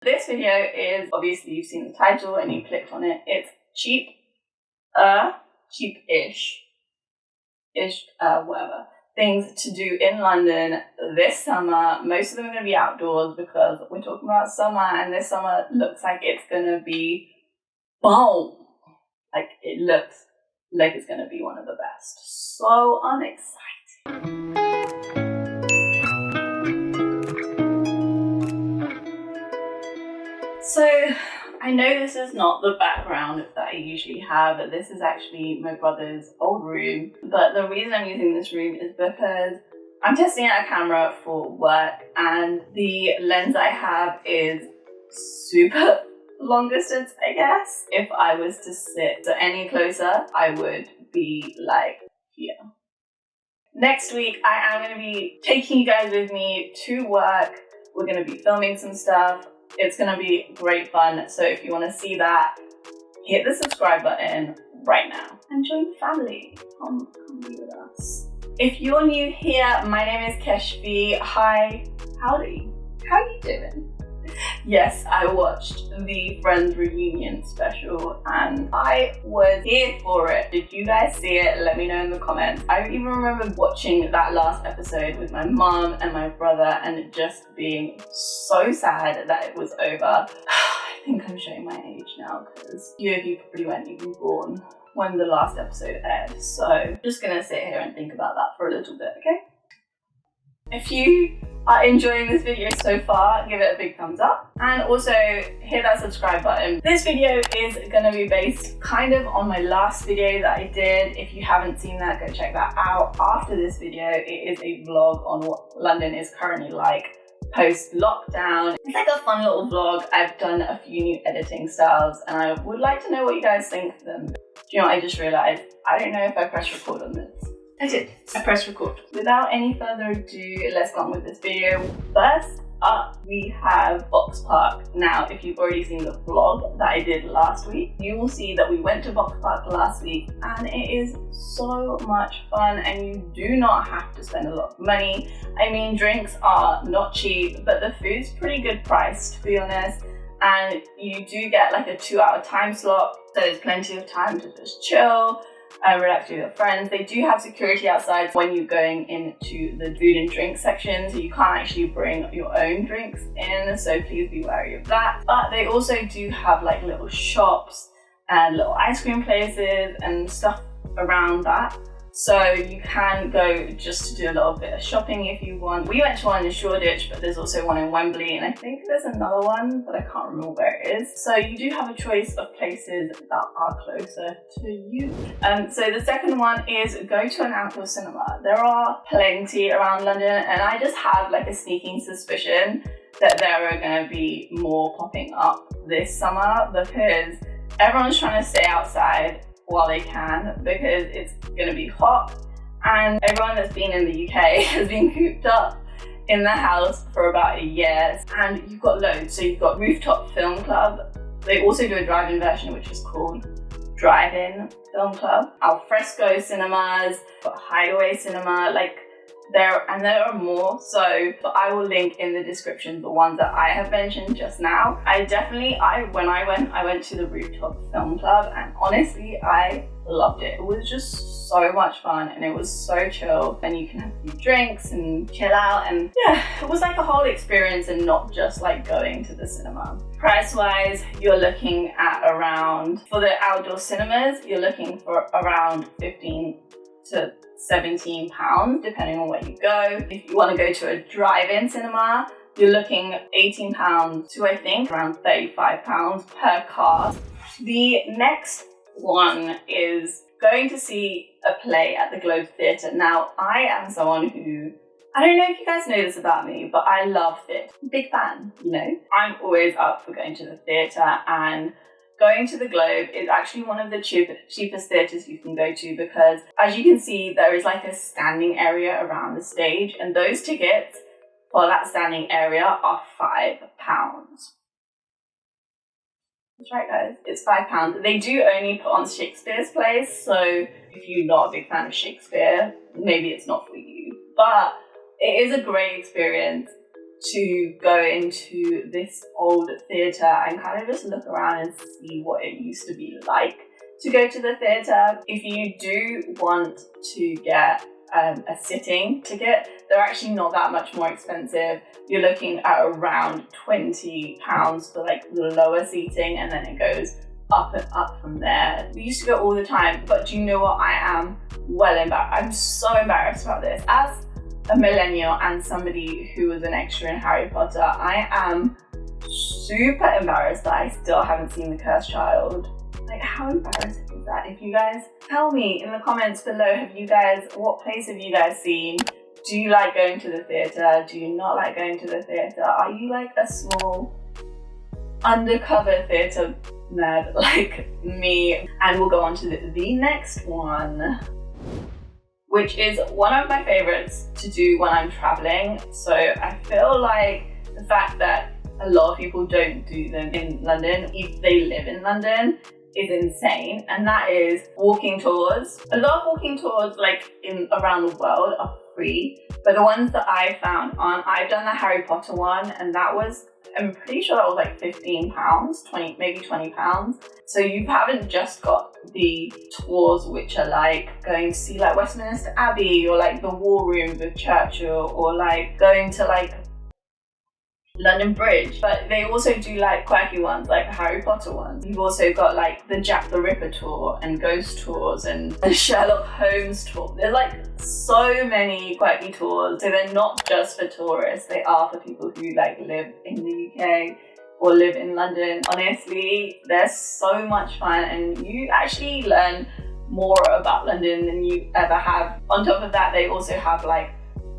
This video is, obviously you've seen the title and you clicked on it. It's cheap-ish, whatever, things to do in London this summer. Most of them are going to be outdoors because we're talking about summer, and this summer looks like it's going to be boom. Like, it looks like it's going to be one of the best. So I'm excited. So I know this is not the background that I usually have. This is actually my brother's old room. But the reason I'm using this room is because I'm testing out a camera for work, and the lens I have is super long distance, I guess. If I was to sit any closer, I would be like here. Next week, I am going to be taking you guys with me to work. We're going to be filming some stuff. It's going to be great fun. So if you want to see that, hit the subscribe button right now and join the family. Come be with us. If you're new here, my name is Kesvi. Hi, howdy. How are you doing? Yes, I watched the Friends reunion special and I was here for it. Did you guys see it? Let me know in the comments. I even remember watching that last episode with my mom and my brother and just being so sad that it was over. I think I'm showing my age now because few of you probably weren't even born when the last episode aired. So I'm just gonna sit here and think about that for a little bit, okay? If you are enjoying this video so far, give it a big thumbs up and also hit that subscribe button. This video is going to be based kind of on my last video that I did. If you haven't seen that, go check that out. After this video, it is a vlog on what London is currently like post-lockdown. It's like a fun little vlog. I've done a few new editing styles and I would like to know what you guys think of them. Do you know what I just realized? I don't know if I pressed record on this. I did. I pressed record. Without any further ado, let's go on with this video. First up, we have Boxpark. Now, if you've already seen the vlog that I did last week, you will see that we went to Boxpark last week and it is so much fun and you do not have to spend a lot of money. I mean, drinks are not cheap, but the food's pretty good price, to be honest. And you do get like a 2-hour time slot, so there's plenty of time to just chill, relax with your friends. They do have security outside when you're going into the food and drink section, so you can't actually bring your own drinks in, so please be wary of that. But they also do have like little shops and little ice cream places and stuff around that, so you can go just to do a little bit of shopping if you want. We went to one in Shoreditch, but there's also one in Wembley, and I think there's another one, but I can't remember where it is. So you do have a choice of places that are closer to you. So the second one is go to an outdoor cinema. There are plenty around London, and I just have like a sneaking suspicion that there are going to be more popping up this summer because everyone's trying to stay outside while they can because it's going to be hot, and everyone that's been in the UK has been cooped up in the house for about a year, and you've got loads. So you've got Rooftop Film Club. They also do a drive-in version which is called Drive-In Film Club. Alfresco cinemas, got Hideaway Cinema, like there are more, so but I will link in the description the ones that I have mentioned just now. When I went to the Rooftop Film Club, and honestly I loved it. It was just so much fun and it was so chill, and you can have a few drinks and chill out, and yeah, it was like a whole experience and not just like going to the cinema. Price wise, you're looking at around, for the outdoor cinemas, you're looking for around 15 to 17 pounds depending on where you go. If you want to go to a drive-in cinema, you're looking at 18 pounds to I think around 35 pounds per card. The next one is going to see a play at the Globe Theatre. Now, I am someone who, I don't know if you guys know this about me, but I love theatre. Big fan, you know. I'm always up for going to the theatre, and going to the Globe is actually one of the cheapest theatres you can go to because, as you can see, there is like a standing area around the stage, and those tickets for that standing area are £5. That's right, guys, it's £5. They do only put on Shakespeare's plays, so if you're not a big fan of Shakespeare, maybe it's not for you. But it is a great experience to go into this old theatre and kind of just look around and see what it used to be like to go to the theatre. If you do want to get a sitting ticket, they're actually not that much more expensive. You're looking at around £20 for like the lower seating, and then it goes up and up from there. We used to go all the time, but do you know what? I am well embarrassed. I'm so embarrassed about this. As a millennial and somebody who was an extra in Harry Potter, I am super embarrassed that I still haven't seen The Cursed Child. Like, how embarrassing is that? If you guys tell me in the comments below, what plays have you guys seen? Do you like going to the theatre? Do you not like going to the theatre? Are you like a small undercover theatre nerd like me? And we'll go on to the next one, which is one of my favorites to do when I'm traveling. So I feel like the fact that a lot of people don't do them in London, if they live in London, is insane, and that is walking tours. A lot of walking tours like around the world are free, but the ones that I found I've done the Harry Potter one, and that was, I'm pretty sure that was like £15, maybe £20. So you haven't just got the tours which are like going to see like Westminster Abbey or like the War Rooms of Churchill, or like going to like London Bridge, but they also do like quirky ones like the Harry Potter ones. You've also got like the Jack the Ripper tour and ghost tours and the Sherlock Holmes tour. There's like so many quirky tours, so they're not just for tourists, they are for people who like live in the UK or live in London. Honestly, they're so much fun, and you actually learn more about London than you ever have. On top of that, they also have like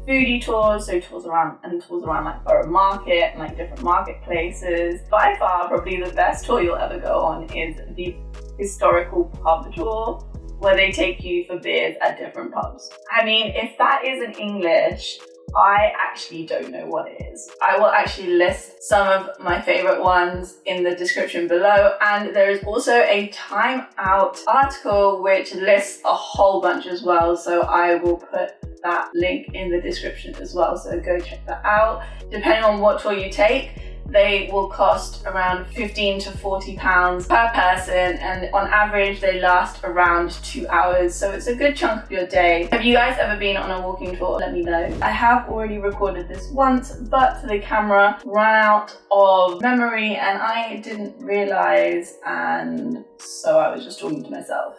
foodie tours, so tours around like Borough Market and like different marketplaces. By far, probably the best tour you'll ever go on is the historical pub tour, where they take you for beers at different pubs. I mean, if that isn't English, I actually don't know what it is. I will actually list some of my favorite ones in the description below, and there is also a Time Out article which lists a whole bunch as well, so I will put that link in the description as well, so go check that out. Depending on what tour you take, they will cost around £15 to £40 per person, and on average they last around 2 hours, so it's a good chunk of your day. Have you guys ever been on a walking tour? Let me know. I have already recorded this once, but the camera ran out of memory and I didn't realise, and so I was just talking to myself.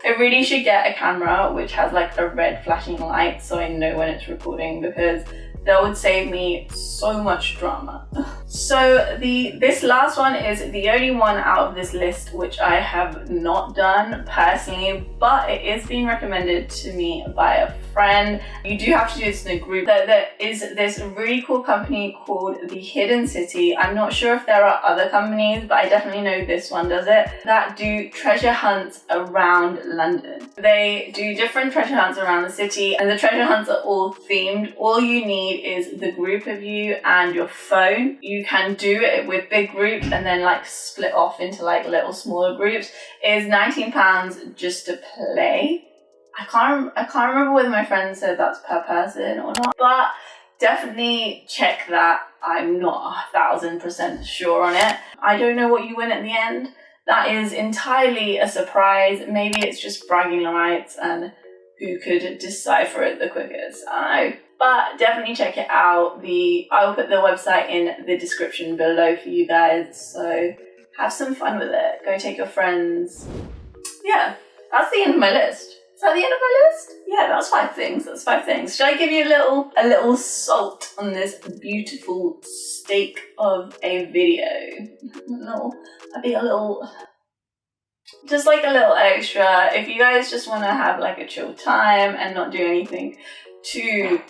I really should get a camera which has like a red flashing light so I know when it's recording, because that would save me so much drama. So this last one is the only one out of this list which I have not done personally, but it is being recommended to me by a friend. You do have to do this in a group. There is this really cool company called The Hidden City. I'm not sure if there are other companies, but I definitely know this one does it, that do treasure hunts around London. They do different treasure hunts around the city, and the treasure hunts are all themed. All you need is the group of you and your phone. You can do it with big groups and then like split off into like little smaller groups. It is £19 just to play. I can't remember whether my friend said that's per person or not, but definitely check that. I'm not 1000% sure on it. I don't know what you win at the end. That is entirely a surprise. Maybe it's just bragging rights and who could decipher it the quickest. I don't know. But definitely check it out. I will put the website in the description below for you guys. So have some fun with it. Go take your friends. Yeah, that's the end of my list. Is that the end of my list? Yeah, that's 5 things. That's 5 things. Should I give you a little salt on this beautiful steak of a video? Just like a little extra. If you guys just want to have like a chill time and not do anything too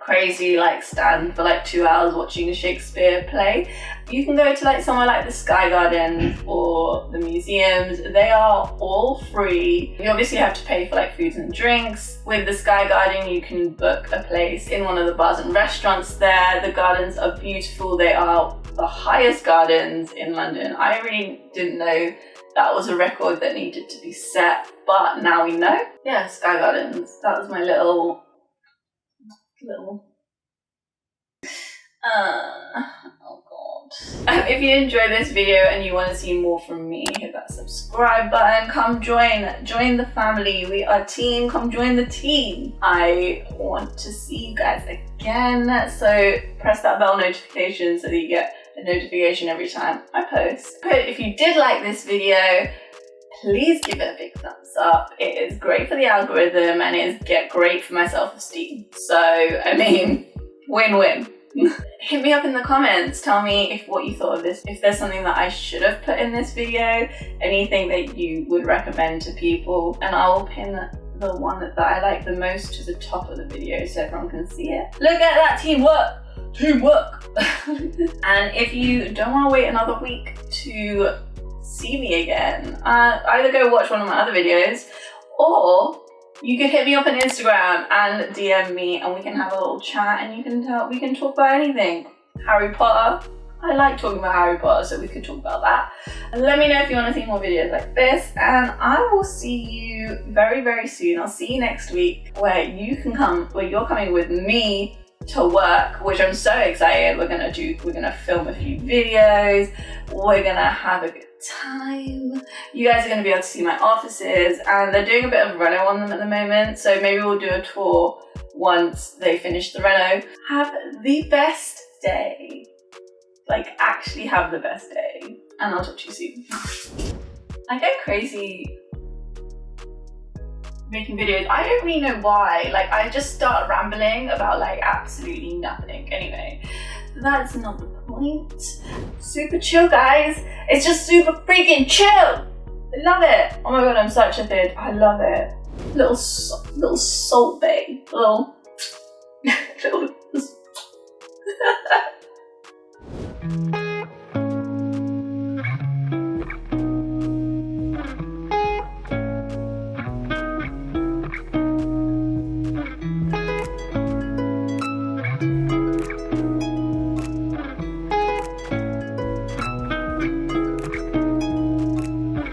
crazy, like stand for like 2 hours watching a Shakespeare play, you can go to like somewhere like the Sky Gardens or the museums. They are all free. You obviously have to pay for like foods and drinks. With the Sky Garden, you can book a place in one of the bars and restaurants there. The gardens are beautiful. They are the highest gardens in London. I really didn't know that was a record that needed to be set, but now we know. Yeah, Sky Gardens. That was my little Oh god. If you enjoyed this video and you want to see more from me, hit that subscribe button. Come join the family. We are a team. Come join the team. I want to see you guys again, so press that bell notification so that you get a notification every time I post. If you did like this video, please give it a big thumbs up. It is great for the algorithm and it is great for my self-esteem. So, I mean, win-win. Hit me up in the comments, tell me what you thought of this, if there's something that I should have put in this video, anything that you would recommend to people, and I will pin the one that I like the most to the top of the video so everyone can see it. Look at that teamwork! Teamwork! And if you don't want to wait another week to see me again, either go watch one of my other videos, or you could hit me up on Instagram and DM me and we can have a little chat and we can talk about anything. Harry Potter. I like talking about Harry Potter, so we could talk about that. And let me know if you want to see more videos like this, and I will see you very, very soon. I'll see you next week where you're coming with me to work, which I'm so excited. We're gonna film a few videos. We're gonna have a good time. You guys are gonna be able to see my offices, and they're doing a bit of reno on them at the moment, so maybe we'll do a tour once they finish the reno. Have the best day. Like, actually have the best day. And I'll talk to you soon. I go crazy making videos. I don't really know why. Like, I just start rambling about like absolutely nothing. Anyway, that's not the point. Super chill, guys. It's just super freaking chill. I love it. Oh my god, I'm such a fid. I love it. Little salt bay. Little